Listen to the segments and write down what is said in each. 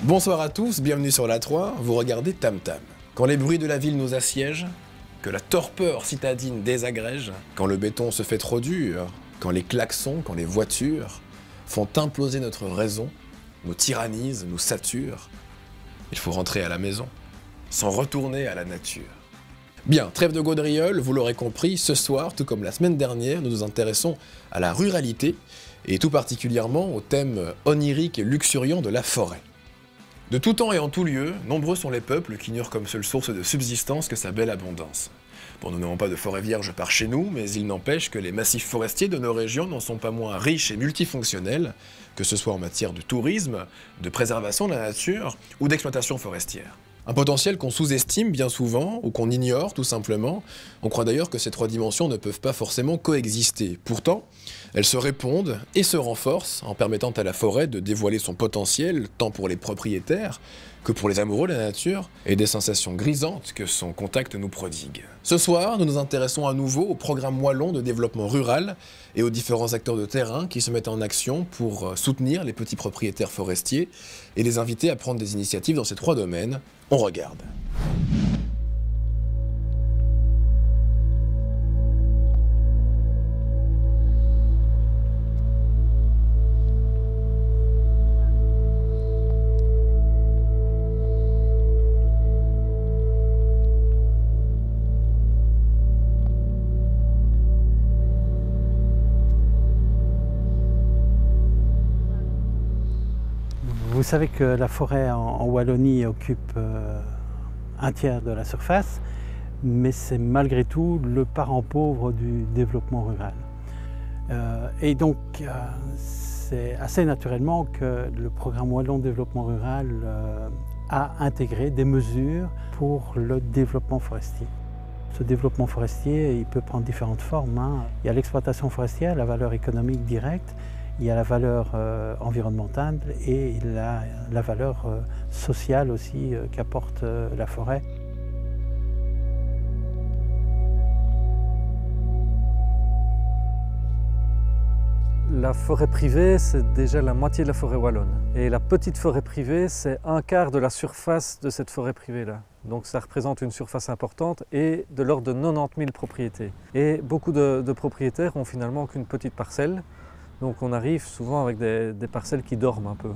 Bonsoir à tous, bienvenue sur la 3, vous regardez Tam Tam. Quand les bruits de la ville nous assiègent, que la torpeur citadine désagrège, quand le béton se fait trop dur, quand les klaxons, quand les voitures font imploser notre raison, nous tyrannisent, nous saturent, il faut rentrer à la maison, s'en retourner à la nature. Bien, trêve de gaudriole, vous l'aurez compris, ce soir, tout comme la semaine dernière, nous nous intéressons à la ruralité, et tout particulièrement au thème onirique et luxuriant de la forêt. De tout temps et en tout lieu, nombreux sont les peuples qui n'eurent comme seule source de subsistance que sa belle abondance. Bon, nous n'avons pas de forêt vierge par chez nous, mais il n'empêche que les massifs forestiers de nos régions n'en sont pas moins riches et multifonctionnels, que ce soit en matière de tourisme, de préservation de la nature ou d'exploitation forestière. Un potentiel qu'on sous-estime bien souvent, ou qu'on ignore tout simplement. On croit d'ailleurs que ces trois dimensions ne peuvent pas forcément coexister. Pourtant, elles se répondent et se renforcent en permettant à la forêt de dévoiler son potentiel, tant pour les propriétaires que pour les amoureux de la nature, et des sensations grisantes que son contact nous prodigue. Ce soir, nous nous intéressons à nouveau au programme wallon de développement rural et aux différents acteurs de terrain qui se mettent en action pour soutenir les petits propriétaires forestiers et les inviter à prendre des initiatives dans ces trois domaines. On regarde. Vous savez que la forêt en Wallonie occupe un tiers de la surface, mais c'est malgré tout le parent pauvre du développement rural. Et donc, c'est assez naturellement que le programme Wallon Développement Rural a intégré des mesures pour le développement forestier. Ce développement forestier, il peut prendre différentes formes. Il y a l'exploitation forestière, la valeur économique directe, il y a la valeur environnementale et la valeur sociale aussi qu'apporte la forêt. La forêt privée, c'est déjà la moitié de la forêt wallonne. Et la petite forêt privée, c'est un quart de la surface de cette forêt privée-là. Donc ça représente une surface importante et de l'ordre de 90 000 propriétés. Et beaucoup de propriétaires ont finalement qu'une petite parcelle. Donc on arrive souvent avec des parcelles qui dorment un peu,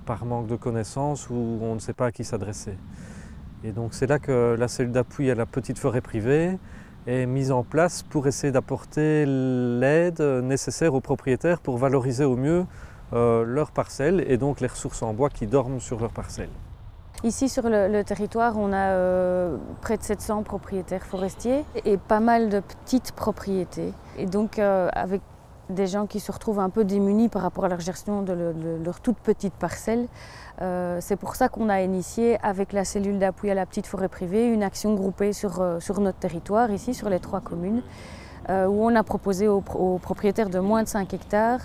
par manque de connaissances ou on ne sait pas à qui s'adresser. Et donc c'est là que la cellule d'appui à la petite forêt privée est mise en place pour essayer d'apporter l'aide nécessaire aux propriétaires pour valoriser au mieux leurs parcelles et donc les ressources en bois qui dorment sur leurs parcelles. Ici sur le territoire, on a près de 700 propriétaires forestiers et pas mal de petites propriétés. Et donc avec des gens qui se retrouvent un peu démunis par rapport à la gestion de leur toute petite parcelle. C'est pour ça qu'on a initié avec la cellule d'appui à la petite forêt privée une action groupée sur notre territoire, ici sur les 3 communes, où on a proposé aux propriétaires de moins de 5 hectares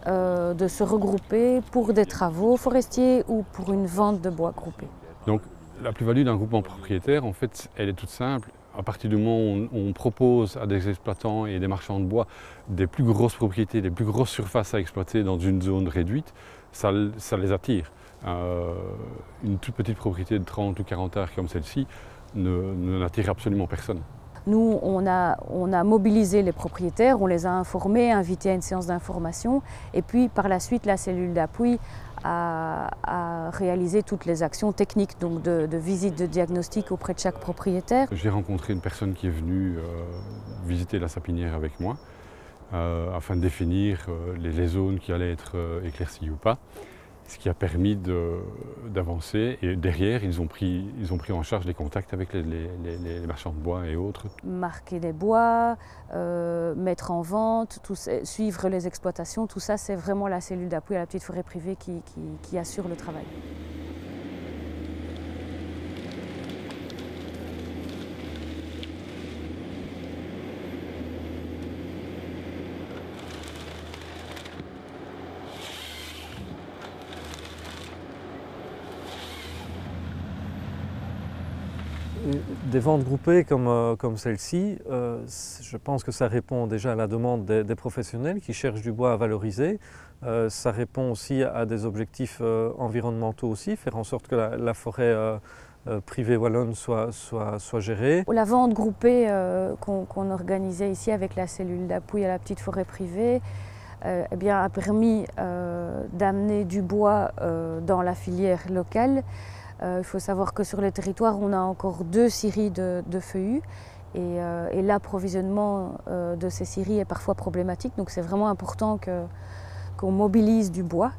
de se regrouper pour des travaux forestiers ou pour une vente de bois groupée. Donc la plus-value d'un groupement propriétaire, en fait, elle est toute simple. À partir du moment où on propose à des exploitants et des marchands de bois des plus grosses propriétés, des plus grosses surfaces à exploiter dans une zone réduite, ça les attire. Une toute petite propriété de 30 ou 40 hectares comme celle-ci n'attire absolument personne. Nous, on a mobilisé les propriétaires, on les a informés, invités à une séance d'information et puis par la suite la cellule d'appui à réaliser toutes les actions techniques, donc de visite, de diagnostic auprès de chaque propriétaire. J'ai rencontré une personne qui est venue visiter la sapinière avec moi afin de définir les zones qui allaient être éclaircies ou pas, ce qui a permis d'avancer. Et derrière, ils ont pris en charge les contacts avec les marchands de bois et autres. Marquer des bois, mettre en vente, suivre les exploitations, tout ça, c'est vraiment la cellule d'appui à la petite forêt privée qui assure le travail. Des ventes groupées comme celle-ci, je pense que ça répond déjà à la demande des professionnels qui cherchent du bois à valoriser. Ça répond aussi à des objectifs environnementaux aussi, faire en sorte que la forêt privée wallonne soit gérée. La vente groupée qu'on organisait ici avec la cellule d'appui à la petite forêt privée eh bien, a permis d'amener du bois dans la filière locale. Il faut savoir que sur le territoire, on a encore 2 scieries de feuillus et l'approvisionnement de ces scieries est parfois problématique. Donc c'est vraiment important qu'on mobilise du bois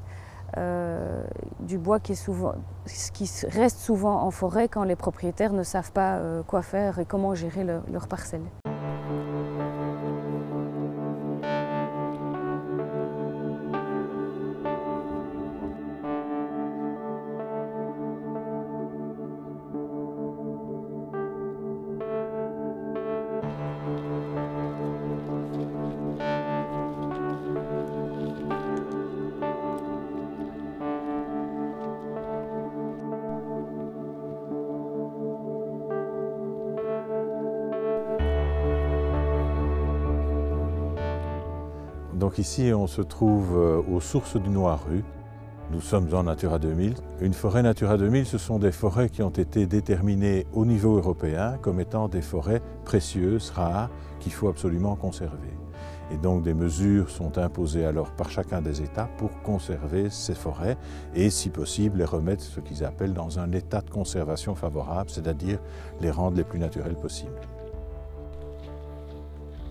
qui reste souvent en forêt quand les propriétaires ne savent pas quoi faire et comment gérer leurs parcelles. Donc ici, on se trouve aux sources du Noiru. Nous sommes en Natura 2000. Une forêt Natura 2000, ce sont des forêts qui ont été déterminées au niveau européen comme étant des forêts précieuses, rares, qu'il faut absolument conserver. Et donc des mesures sont imposées alors par chacun des États pour conserver ces forêts et, si possible, les remettre ce qu'ils appellent dans un état de conservation favorable, c'est-à-dire les rendre les plus naturels possibles.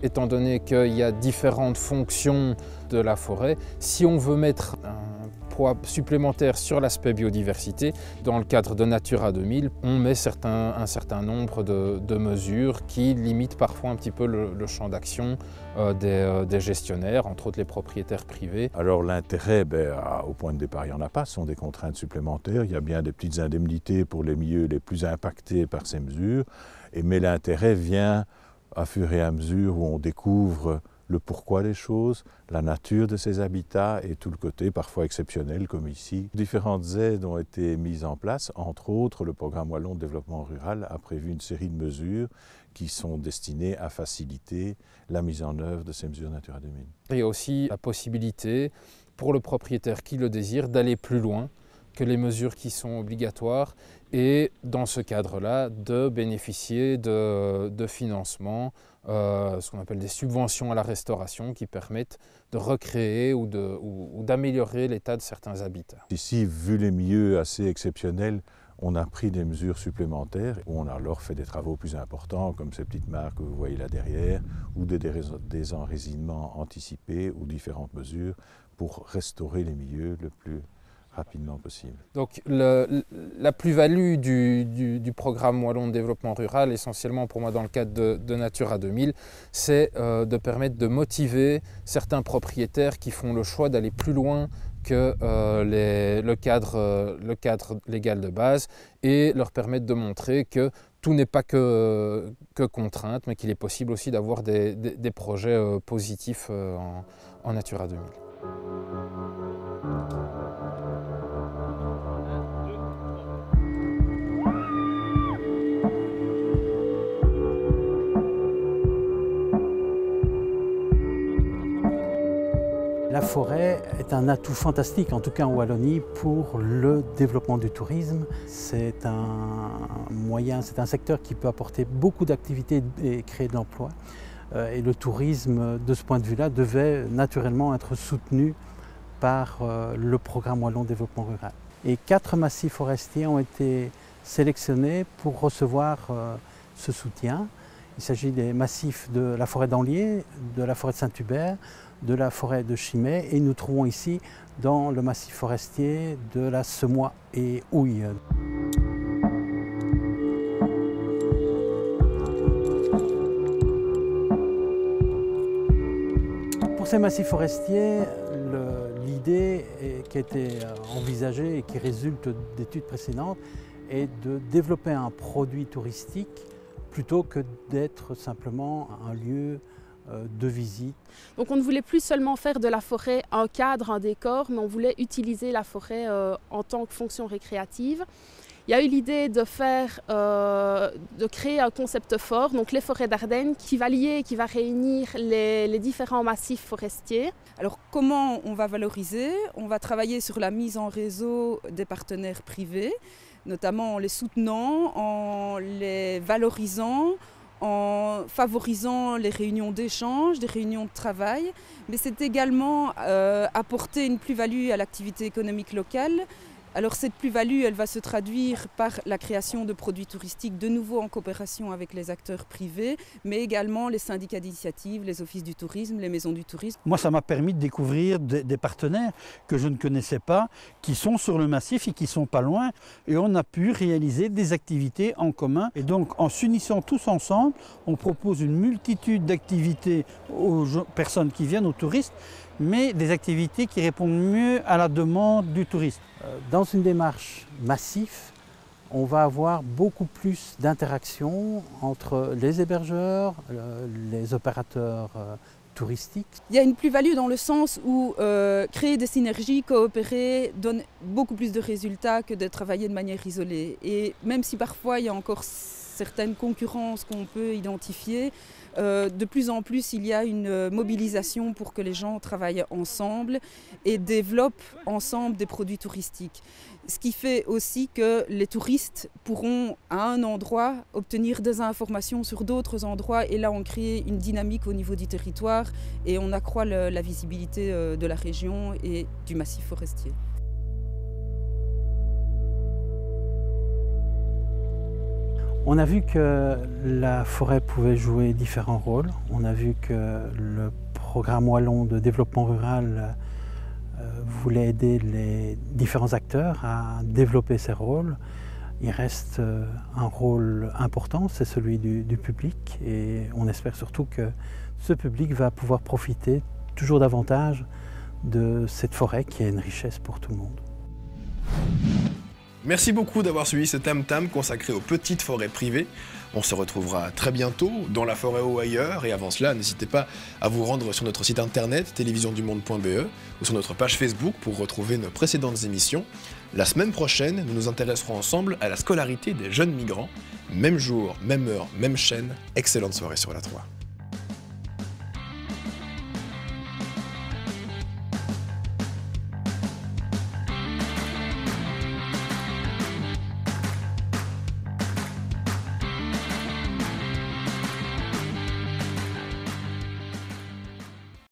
Étant donné qu'il y a différentes fonctions de la forêt, si on veut mettre un poids supplémentaire sur l'aspect biodiversité, dans le cadre de Natura 2000, on met un certain nombre de mesures qui limitent parfois un petit peu le champ d'action des gestionnaires, entre autres les propriétaires privés. Alors l'intérêt, au point de départ, il n'y en a pas, ce sont des contraintes supplémentaires. Il y a bien des petites indemnités pour les milieux les plus impactés par ces mesures, mais l'intérêt vient à fur et à mesure où on découvre le pourquoi des choses, la nature de ces habitats et tout le côté parfois exceptionnel comme ici. Différentes aides ont été mises en place, entre autres le programme Wallon de développement rural a prévu une série de mesures qui sont destinées à faciliter la mise en œuvre de ces mesures Natura 2000. Il y a aussi la possibilité pour le propriétaire qui le désire d'aller plus loin que les mesures qui sont obligatoires et dans ce cadre-là de bénéficier de financements, ce qu'on appelle des subventions à la restauration qui permettent de recréer ou d'améliorer l'état de certains habitats. Ici, vu les milieux assez exceptionnels, on a pris des mesures supplémentaires où on a alors fait des travaux plus importants comme ces petites mares que vous voyez là derrière ou des enracinements anticipés ou différentes mesures pour restaurer les milieux le plus rapidement possible. Donc la plus-value du programme Wallon de développement rural, essentiellement pour moi dans le cadre de Natura 2000, c'est de permettre de motiver certains propriétaires qui font le choix d'aller plus loin que le cadre légal de base et leur permettre de montrer que tout n'est pas que contrainte, mais qu'il est possible aussi d'avoir des projets positifs en Natura 2000. La forêt est un atout fantastique, en tout cas en Wallonie, pour le développement du tourisme. C'est un secteur qui peut apporter beaucoup d'activités et créer de l'emploi. Et le tourisme, de ce point de vue-là, devait naturellement être soutenu par le programme Wallon Développement Rural. Et 4 massifs forestiers ont été sélectionnés pour recevoir ce soutien. Il s'agit des massifs de la forêt d'Anlier, de la forêt de Saint-Hubert, de la forêt de Chimay et nous trouvons ici dans le massif forestier de la Semois et Houille. Pour ces massifs forestiers, l'idée qui a été envisagée et qui résulte d'études précédentes est de développer un produit touristique plutôt que d'être simplement un lieu de visite. Donc on ne voulait plus seulement faire de la forêt un cadre, un décor, mais on voulait utiliser la forêt en tant que fonction récréative. il y a eu l'idée de créer un concept fort, donc les forêts d'Ardennes, qui va lier, qui va réunir les différents massifs forestiers. Alors comment on va valoriser? On va travailler sur la mise en réseau des partenaires privés, notamment en les soutenant, en les valorisant, en favorisant les réunions d'échange, des réunions de travail, mais c'est également apporter une plus-value à l'activité économique locale. Alors cette plus-value, elle va se traduire par la création de produits touristiques de nouveau en coopération avec les acteurs privés, mais également les syndicats d'initiative, les offices du tourisme, les maisons du tourisme. Moi, ça m'a permis de découvrir des partenaires que je ne connaissais pas, qui sont sur le massif et qui sont pas loin. Et on a pu réaliser des activités en commun. Et donc, en s'unissant tous ensemble, on propose une multitude d'activités aux personnes qui viennent, aux touristes, mais des activités qui répondent mieux à la demande du touriste. Dans une démarche massive, on va avoir beaucoup plus d'interactions entre les hébergeurs, les opérateurs touristiques. Il y a une plus-value dans le sens où créer des synergies, coopérer, donne beaucoup plus de résultats que de travailler de manière isolée. Et même si parfois il y a encore certaines concurrences qu'on peut identifier, de plus en plus il y a une mobilisation pour que les gens travaillent ensemble et développent ensemble des produits touristiques. Ce qui fait aussi que les touristes pourront à un endroit obtenir des informations sur d'autres endroits et là on crée une dynamique au niveau du territoire et on accroît la visibilité de la région et du massif forestier. On a vu que la forêt pouvait jouer différents rôles. On a vu que le programme wallon de développement rural voulait aider les différents acteurs à développer ces rôles. Il reste un rôle important, c'est celui du public et on espère surtout que ce public va pouvoir profiter toujours davantage de cette forêt qui est une richesse pour tout le monde. Merci beaucoup d'avoir suivi ce Tam Tam consacré aux petites forêts privées. On se retrouvera très bientôt dans la forêt ou ailleurs. Et avant cela, n'hésitez pas à vous rendre sur notre site internet télévisiondumonde.be ou sur notre page Facebook pour retrouver nos précédentes émissions. La semaine prochaine, nous nous intéresserons ensemble à la scolarité des jeunes migrants. Même jour, même heure, même chaîne. Excellente soirée sur la 3.